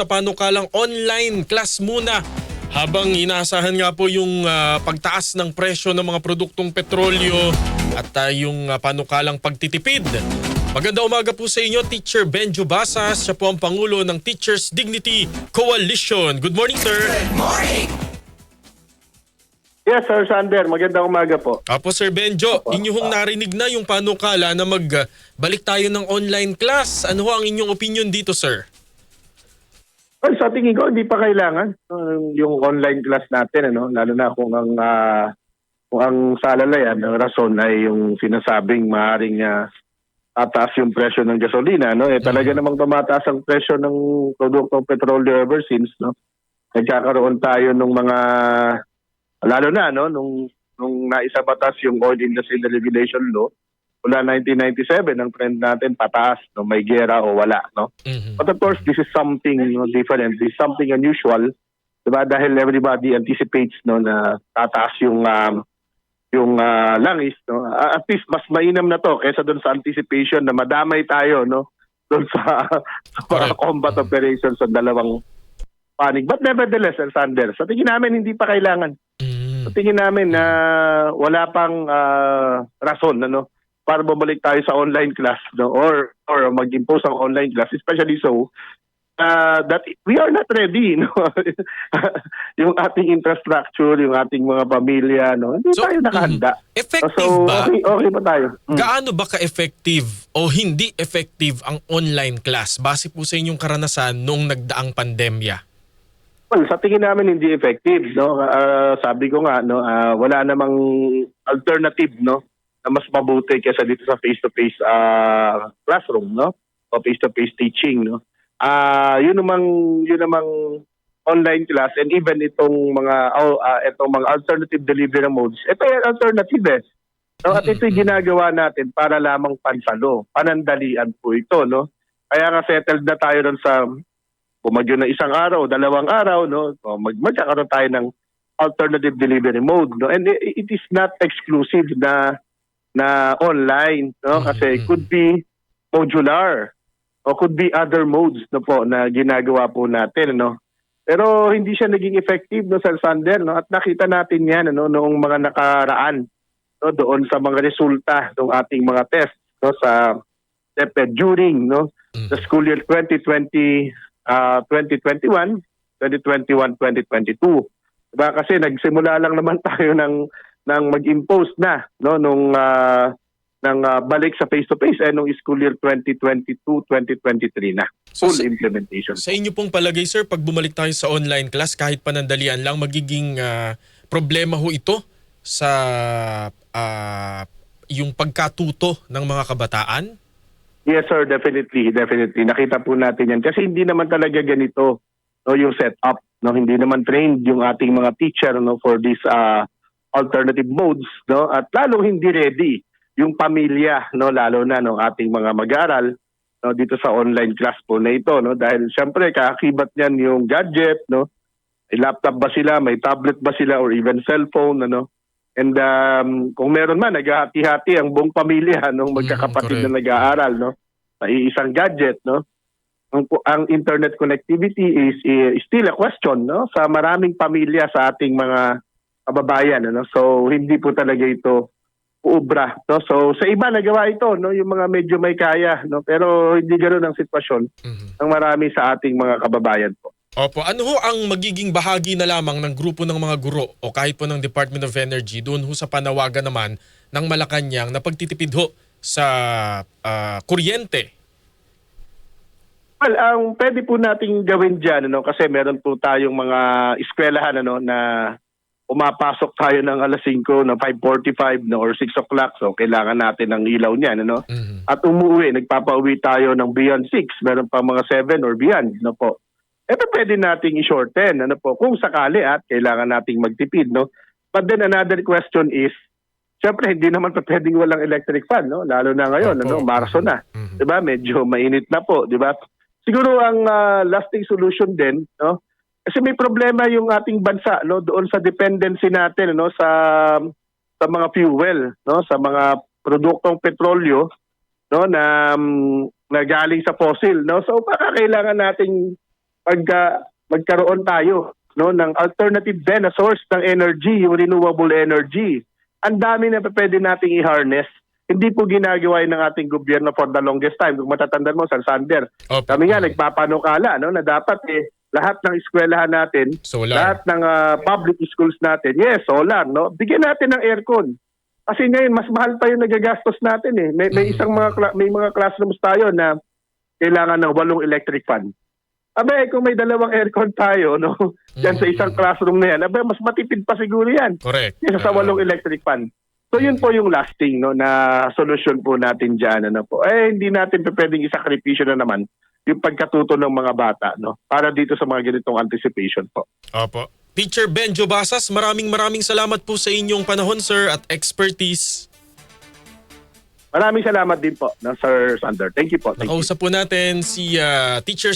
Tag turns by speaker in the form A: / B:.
A: sa panukalang online class muna habang inaasahan nga po yung pagtaas ng presyo ng mga produktong petrolyo at yung panukalang pagtitipid. Magandang umaga po sa inyo, Teacher Benjo Basas. Siya po ang Pangulo ng Teachers Dignity Coalition. Good morning, sir.
B: Good morning!
C: Yes, Sir Sander. Magandang umaga po.
A: Apo, Sir Benjo, inyong narinig na yung panukala na magbalik tayo ng online class. Ano ho ang inyong opinion dito, sir?
C: Well, sa tingin ko, hindi pa kailangan yung online class natin, lalo na kung ang salalayan, ang rason ay yung sinasabing maaaring tataas yung presyo ng gasolina. Talaga namang tumataas ang presyo ng produktong petrolyo ever since. Nagkakaroon tayo ng mga, lalo na nung naisabatas yung Oil Industry Deregulation Law, mula 1997, ang trend natin pataas, may gera o wala. But of course, this is something different. This is something unusual. Diba? Dahil everybody anticipates na tataas yung langis. At least mas mainam na to kaysa doon sa anticipation na madamay tayo doon sa combat operations sa dalawang panig. But nevertheless, Sir Sander, sa tingin namin hindi pa kailangan. Sa tingin namin na wala pang rason para bumalik tayo sa online class or mag-impose ang online class, especially so that we are not ready. Yung ating infrastructure, yung ating mga pamilya, hindi tayo nakahanda.
A: Effective ba?
C: Okay pa tayo.
A: Gaano ba ka-effective o hindi effective ang online class base po sa inyong karanasan noong nagdaang pandemya?
C: Well, sa tingin namin hindi effective. Sabi ko nga, wala namang alternative na mas mabuti kaysa dito sa face-to-face classroom, o face-to-face teaching. Yun namang online class, and even itong mga alternative delivery modes, ito yung alternative at ito yung ginagawa natin para lamang pansalo, panandalian po ito. Kaya nga settled na tayo doon sa bumagyo na isang araw, dalawang araw, magkakaroon tayo ng alternative delivery mode. And it is not exclusive na online, kasi could be modular o could be other modes na ginagawa po natin. Pero hindi siya naging effective, Sir Sander, at nakita natin yan noong mga nakaraan doon sa mga resulta ng ating mga tests sa DepEd during the school year 2020 2021, 2022. Diba? Kasi nagsimula lang naman tayo ng mag-impose na nung balik sa face-to-face nung school year 2022-2023 na. Full implementation.
A: Sa inyo pong palagay, sir, pag bumalik tayo sa online class, kahit panandalian lang, magiging problema ho ito sa yung pagkatuto ng mga kabataan?
C: Yes, sir, definitely. Nakita po natin yan. Kasi hindi naman talaga ganito yung setup. Hindi naman trained yung ating mga teacher for these alternative modes. At lalo hindi ready yung pamilya, lalo na ating mga mag-aaral dito sa online class po na ito. Dahil syempre, kaakibat niyan yung gadget. May laptop ba sila, may tablet ba sila, or even cellphone. And kung meron man, naghahati-hati ang buong pamilya magkakapatid na nag-aaral sa isang gadget. Ang internet connectivity is still a question sa maraming pamilya sa ating mga kababayan. So hindi po talaga ito uubra. So sa iba nagawa ito, yung mga medyo may kaya. Pero hindi ganoon ang sitwasyon ng marami sa ating mga kababayan po.
A: Opo, ano ho ang magiging bahagi na lamang ng grupo ng mga guro o kahit po ng Department of Energy doon ho sa panawagan naman ng Malacanang na pagtitipid ho sa kuryente?
C: Well, ang pwede po nating gawin dyan, kasi meron po tayong mga eskwelahan na umapasok tayo ng alas 5, 5:45 or 6 o'clock, so kailangan natin ng ilaw niyan. At umuwi, nagpapauwi tayo ng beyond 6, meron pa mga 7 or beyond. Po. Ito pwede nating i-shorten kung sakali at kailangan nating magtipid. But then another question is, syempre hindi naman pwedeng walang electric fan, lalo na ngayon, Marso na. Diba? Medyo mainit na po, diba? Siguro ang lasting solution din, kasi may problema yung ating bansa doon sa dependency natin sa mga fuel, sa mga produktong petrolyo na galing sa fossil. So baka kailangan nating magkaroon tayo, no, ng alternative din na source ng energy, yung renewable energy. Ang dami na pwede nating i-harness. Hindi po ginagawa yun ng ating gobyerno for the longest time. Kung matatandaan mo, Sander,
A: Opo.
C: kami nga nagpapanukala, no, na dapat lahat ng eskwelahan natin,
A: Solar.
C: lahat ng public schools natin, yes, solar, no? Bigyan natin ng aircon. Kasi ngayon mas mahal pa yung nagagastos natin eh. May isang may mga classrooms tayo na kailangan ng 8 electric fan. Abe, kung may 2 aircon tayo, no, diyan sa isang classroom na yan, abe, mas matipid pa siguro yan.
A: Correct.
C: Kaysa sa 8 electric fan. So yun po yung lasting, no, na solusyon po natin diyan, ano po. Hindi natin pwedeng isakripisyo na naman yung pagkatuto ng mga bata, no, para dito sa mga ganitong anticipation po.
A: Opo. Teacher Benjo Basas, maraming salamat po sa inyong panahon, sir, at expertise.
C: Maraming salamat din po, no, Sir Sander. Thank you po. Thank you.
A: Nakausap po natin si Teacher